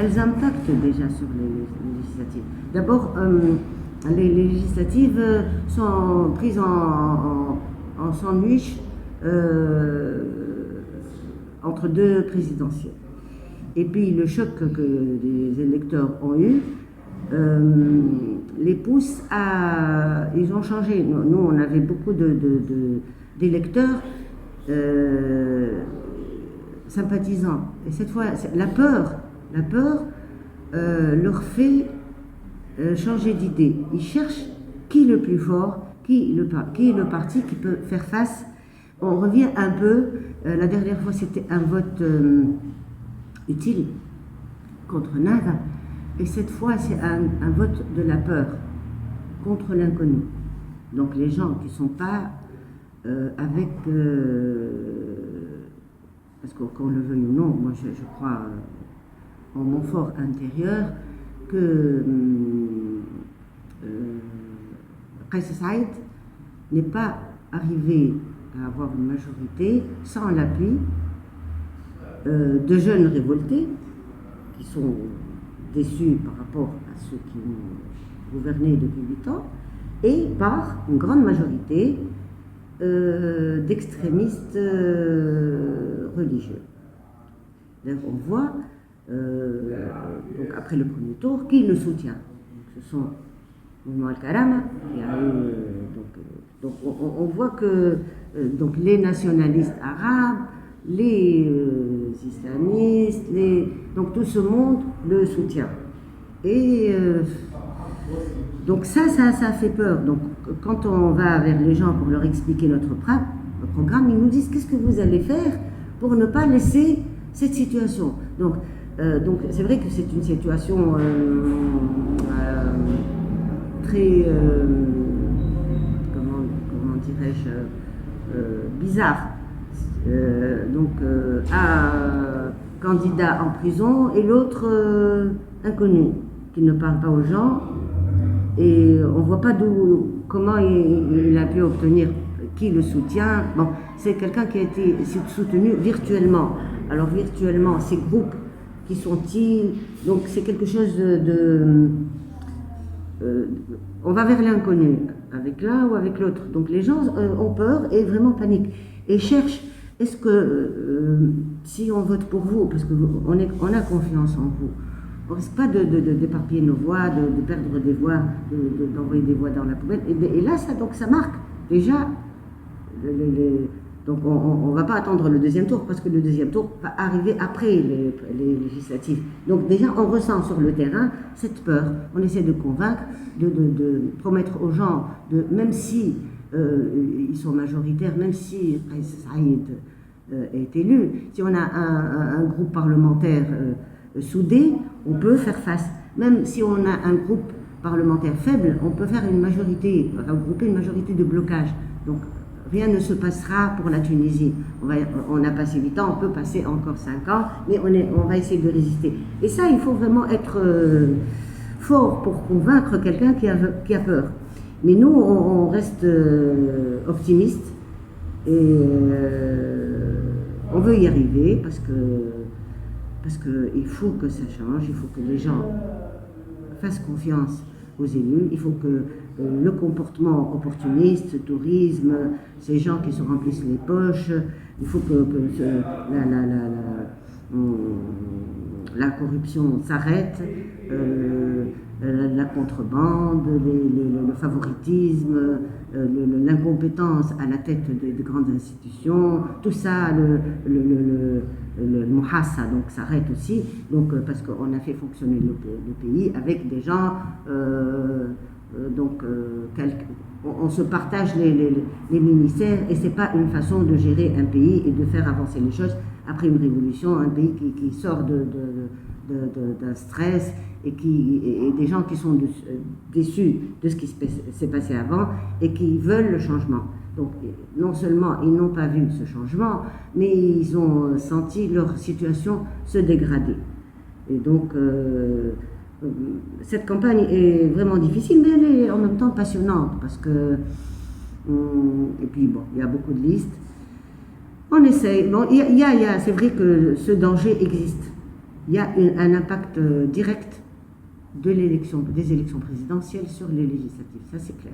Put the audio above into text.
elles impactent déjà sur les législatives. D'abord, les législatives sont prises en sandwich entre deux présidentielles. Et puis le choc que les électeurs ont eu les pousse à... Ils ont changé. Nous, on avait beaucoup d'électeurs sympathisants. Et cette fois, la peur leur fait changer d'idée. Ils cherchent qui est le plus fort, qui est le parti qui peut faire face. On revient un peu, la dernière fois c'était un vote utile contre Nada, et cette fois c'est un vote de la peur contre l'inconnu. Donc les gens qui ne sont pas avec... parce qu'on le veuille ou non, moi je crois en mon fort intérieur que Kais Saïd n'est pas arrivé à avoir une majorité sans l'appui de jeunes révoltés qui sont déçus par rapport à ceux qui ont gouverné depuis 8 ans et par une grande majorité d'extrémistes religieux. D'ailleurs, on voit donc après le premier tour qui le soutient. Ce sont le mouvement Al-Karama qui a eu donc on voit que donc les nationalistes arabes, les islamistes, donc tout ce monde le soutient. Et donc ça fait peur. Donc quand on va vers les gens pour leur expliquer notre programme, ils nous disent qu'est-ce que vous allez faire pour ne pas laisser cette situation. Donc c'est vrai que c'est une situation très comment dirais-je bizarre. Un candidat en prison et l'autre inconnu qui ne parle pas aux gens, et on ne voit pas comment il a pu obtenir qui le soutient. Bon, c'est quelqu'un qui a été soutenu virtuellement. Alors virtuellement, ces groupes, qui sont-ils? Donc c'est quelque chose on va vers l'inconnu, avec l'un ou avec l'autre. Donc les gens ont peur et vraiment paniquent et cherchent. Est-ce que si on vote pour vous, parce qu'on a confiance en vous, on ne risque pas d'éparpiller nos voix, de perdre des voix, d'envoyer des voix dans la poubelle. Et là, ça marque déjà. Donc on ne va pas attendre le deuxième tour, parce que le deuxième tour va arriver après les législatives. Donc déjà, on ressent sur le terrain cette peur. On essaie de convaincre, de promettre aux gens, même si ils sont majoritaires, même si Saïd est élu, si on a un groupe parlementaire soudé, on peut faire face. Même si on a un groupe parlementaire faible, on peut faire une majorité, regrouper une majorité de blocage. Donc rien ne se passera pour la Tunisie. On a passé 8 ans, on peut passer encore 5 ans, mais on va essayer de résister. Et ça, il faut vraiment être fort pour convaincre quelqu'un qui a peur. Mais nous, on reste optimiste et on veut y arriver parce que il faut que ça change, il faut que les gens fassent confiance aux élus, il faut que le comportement opportuniste, ce tourisme, ces gens qui se remplissent les poches, il faut que la corruption s'arrête, la contrebande, le favoritisme, l'incompétence à la tête de grandes institutions, tout ça, le muhassa, donc s'arrête aussi, donc parce qu'on a fait fonctionner le pays avec des gens, on se partage les ministères, et c'est pas une façon de gérer un pays et de faire avancer les choses après une révolution, un pays qui sort d'un stress et des gens qui sont déçus de ce qui s'est passé avant et qui veulent le changement. Donc non seulement ils n'ont pas vu ce changement, mais ils ont senti leur situation se dégrader. Et donc cette campagne est vraiment difficile, mais elle est en même temps passionnante parce que et puis bon, il y a beaucoup de listes. On essaye. Bon, c'est vrai que ce danger existe. il y a un impact direct des élections présidentielles sur les législatives, ça c'est clair.